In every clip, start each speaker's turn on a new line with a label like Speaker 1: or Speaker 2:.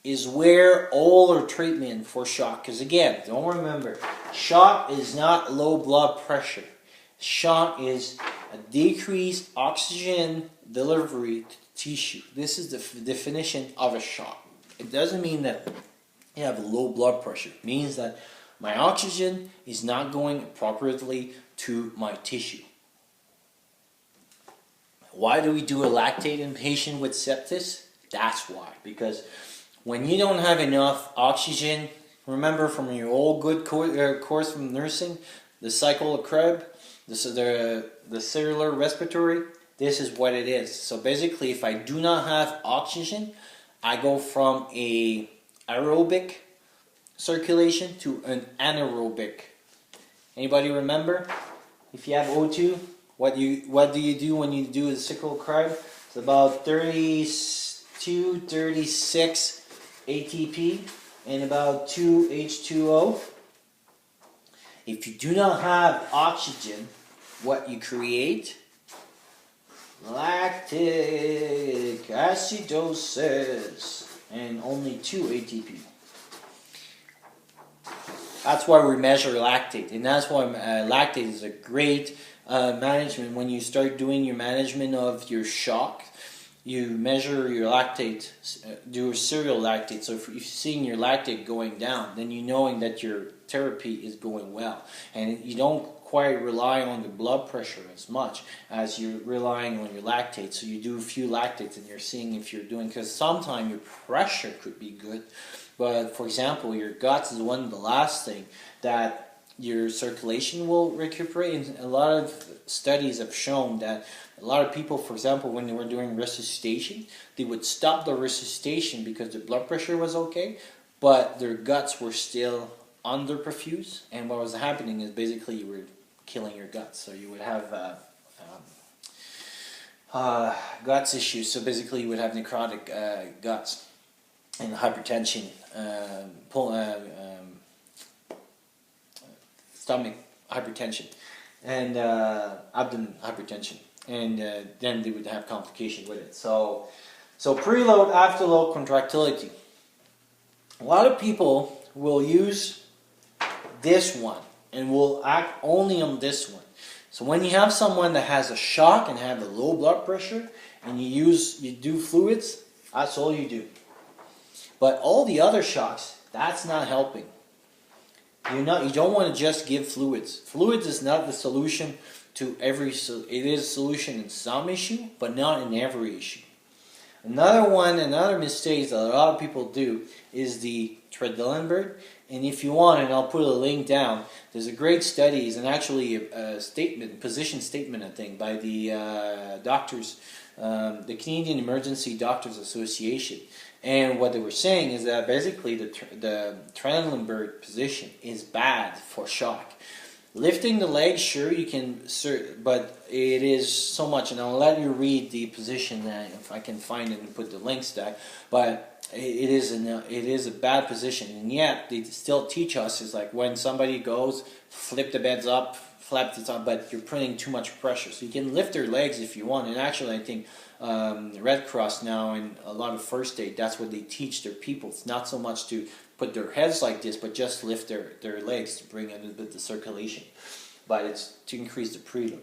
Speaker 1: is where all our treatment for shock, because again, don't remember, shock is not low blood pressure. Shock is a decreased oxygen delivery to the tissue. This is the definition of a shock. It doesn't mean that you have low blood pressure. It means that my oxygen is not going appropriately to my tissue. Why do we do a lactate in patient with sepsis? That's why. Because when you don't have enough oxygen, remember from your old good course from nursing, the cycle of Krebs, this is the cellular respiratory, this is what it is. So basically, if I do not have oxygen, I go from a aerobic circulation to an anaerobic. Anybody remember? If you have O2, what do you do when you do the cycle of Krebs? It's about 32, 36 ATP and about 2 H2O. If you do not have oxygen, what you create? Lactic acidosis and only 2 ATP. That's why we measure lactate, and that's why lactate is a great management. When you start doing your management of your shock, you measure your lactate, do a serial lactate. So if you're seeing your lactate going down, then you're knowing that your therapy is going well. And you don't quite rely on the blood pressure as much as you're relying on your lactate. So you do a few lactates and you're seeing if you're doing, because sometimes your pressure could be good, but for example, your guts is one of the last thing that your circulation will recuperate. And a lot of studies have shown that a lot of people, for example, when they were doing resuscitation, they would stop the resuscitation because their blood pressure was okay, but their guts were still underperfused. And what was happening is basically you were killing your guts. So you would have guts issues. So basically you would have necrotic guts and hypertension, stomach hypertension, and abdomen hypertension. And then they would have complications with it. So preload, afterload contractility. A lot of people will use this one and will act only on this one. So when you have someone that has a shock and have a low blood pressure, and you do fluids, that's all you do. But all the other shocks, that's not helping. You don't want to just give fluids. Fluids is not the solution to every. It is a solution in some issue, but not in every issue. Another mistake that a lot of people do is the Trendelenburg. And if you want, and I'll put a link down, there's a great study, and actually a position statement, I think, by the doctors, the Canadian Emergency Doctors Association. And what they were saying is that basically the Trendelenburg position is bad for shock. Lifting the legs, sure you can, but it is so much, and I'll let you read the position if I can find it and put the links there. But it is a bad position, and yet they still teach us is like when somebody goes, flip the beds up, flap it up, but you're putting too much pressure. So you can lift their legs if you want, and actually I think Red Cross now and a lot of first aid, that's what they teach their people. It's not so much to put their heads like this, but just lift their legs to bring in a little bit the circulation. But it's to increase the preload.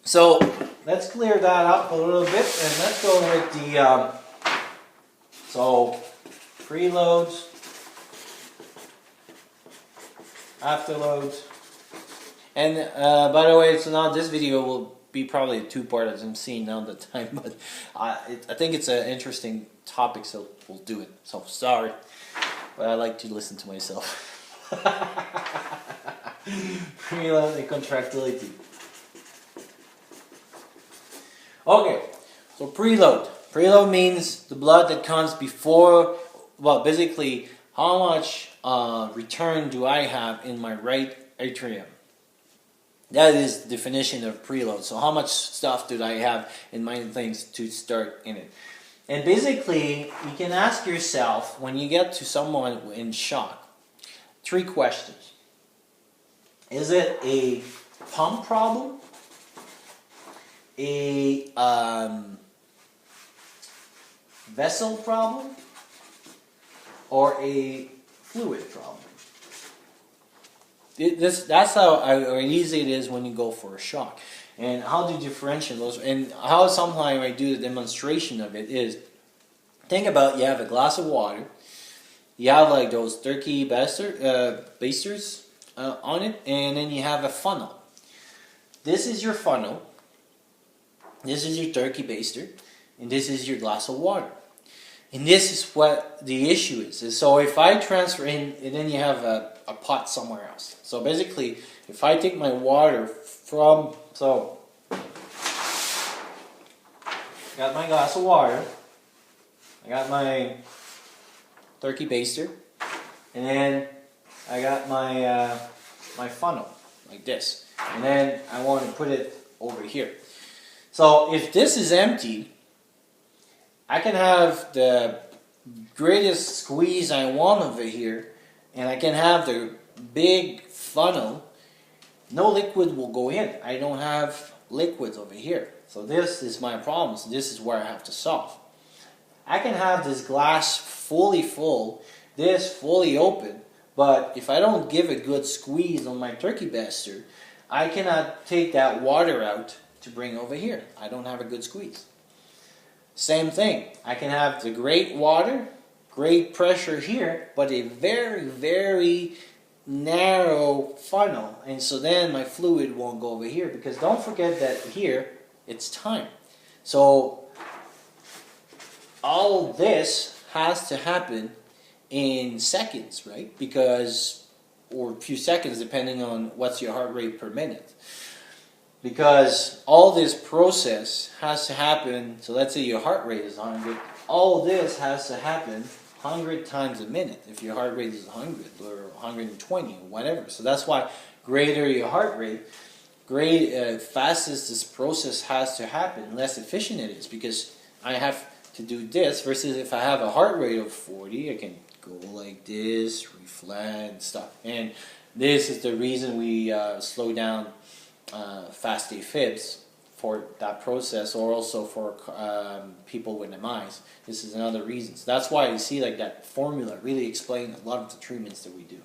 Speaker 1: So let's clear that up a little bit, and let's go with the preloads, afterloads, and by the way, so now this video will be probably a two-part as I'm seeing now the time, but I think it's an interesting topic, so we'll do it. So sorry, but I like to listen to myself. Preload and contractility. Okay, so preload. Preload means the blood that comes before, well, basically, how much return do I have in my right atrium? That is the definition of preload. So how much stuff do I have in my things to start in it? And basically, you can ask yourself, when you get to someone in shock, 3 questions. Is it a pump problem? vessel problem or a fluid problem. That's how easy it is when you go for a shock. And how to differentiate those, and how sometimes I do the demonstration of it is, think about, you have a glass of water, you have like those turkey basters on it, and then you have a funnel. This is your funnel, this is your turkey baster, and this is your glass of water. And this is what the issue is. So if I transfer in, and then you have a pot somewhere else. So basically, if I take my water from, so got my glass of water, I got my turkey baster, and then I got my my funnel like this, and then I want to put it over here. So if this is empty, I can have the greatest squeeze I want over here, and I can have the big funnel. No liquid will go in. I don't have liquids over here. So this is my problem. So this is where I have to solve. I can have this glass fully full, this fully open, but if I don't give a good squeeze on my turkey baster, I cannot take that water out to bring over here. I don't have a good squeeze. Same thing. I can have the great water, great pressure here, but a very, very narrow funnel, and so then my fluid won't go over here, because don't forget that here it's time. So all this has to happen in seconds, right? Because, or a few seconds depending on what's your heart rate per minute. Because all this process has to happen, so let's say your heart rate is 100, all this has to happen 100 times a minute if your heart rate is 100 or 120 or whatever. So that's why greater your heart rate, fastest this process has to happen, less efficient it is, because I have to do this versus if I have a heart rate of 40, I can go like this, reflect and stuff. And this is the reason we slow down fast AFibs for that process, or also for people with MIs. This is another reason. So that's why you see like that formula really explain a lot of the treatments that we do.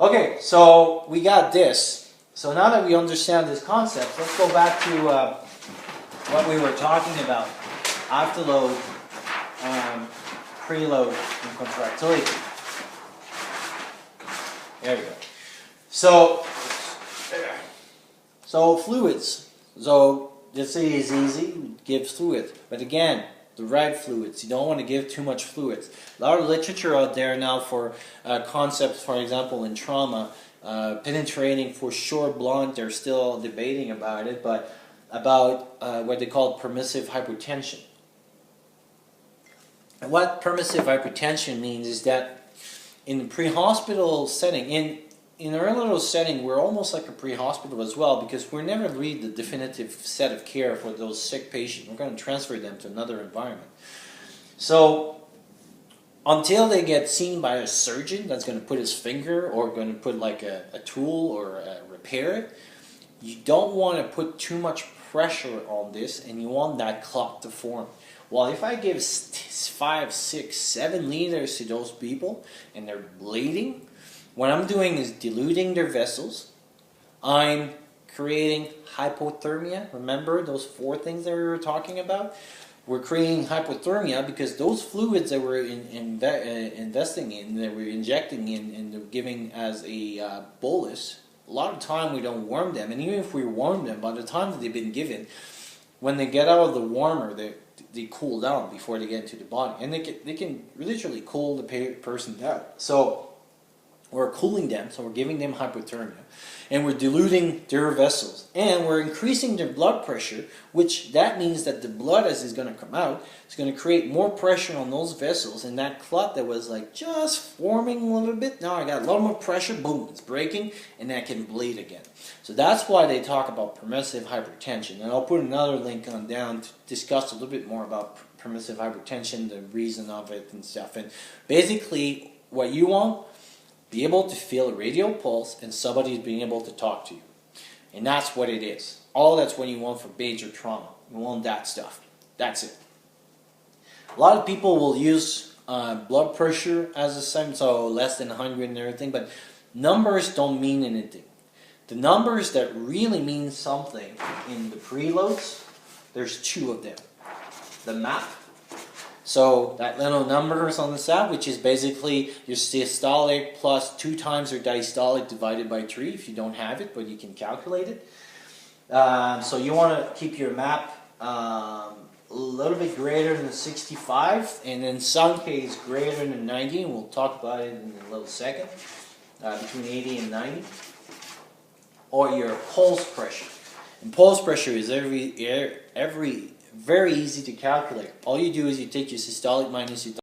Speaker 1: Okay, so we got this. So now that we understand this concept, let's go back to what we were talking about: afterload, preload, and contractility. There we go. So fluids. So this is easy, give fluid. But again, the right fluids. You don't want to give too much fluids. A lot of literature out there now for concepts, for example, in trauma, penetrating for sure blunt, they're still debating about it, but about what they call permissive hypertension. And what permissive hypertension means is that in the pre-hospital setting, in our little setting, we're almost like a pre-hospital as well, because we're never really the definitive set of care for those sick patients. We're going to transfer them to another environment. So until they get seen by a surgeon that's going to put his finger or going to put like a tool or repair it, you don't want to put too much pressure on this, and you want that clot to form. Well, if I give 5, 6, 7 liters to those people and they're bleeding, what I'm doing is diluting their vessels. I'm creating hypothermia. Remember those 4 things that we were talking about? We're creating hypothermia because those fluids that we're investing in, that we're injecting in, and they're giving as a bolus, a lot of time we don't warm them. And even if we warm them, by the time that they've been given, when they get out of the warmer, they cool down before they get into the body. And they can literally cool the person down. So we're cooling them, so we're giving them hypothermia, and we're diluting their vessels, and we're increasing their blood pressure, which that means that the blood, as is going to come out, is going to create more pressure on those vessels, and that clot that was like just forming a little bit, now I got a lot more pressure, boom, it's breaking, and I can bleed again. So that's why they talk about permissive hypertension, and I'll put another link on down to discuss a little bit more about permissive hypertension, the reason of it and stuff. And basically what you want, be able to feel a radial pulse and somebody being able to talk to you. And that's what it is. All that's what you want for major trauma. You want that stuff. That's it. A lot of people will use blood pressure as a sign, so less than 100 and everything, but numbers don't mean anything. The numbers that really mean something in the preloads, there's two of them. The MAP, so that little numbers on the side, which is basically your systolic plus 2 times your diastolic divided by 3 if you don't have it, but you can calculate it. So you want to keep your MAP a little bit greater than 65, and in some cases greater than 90, and we'll talk about it in a little second, between 80 and 90. Or your pulse pressure. And pulse pressure is very easy to calculate. All you do is you take your systolic minus your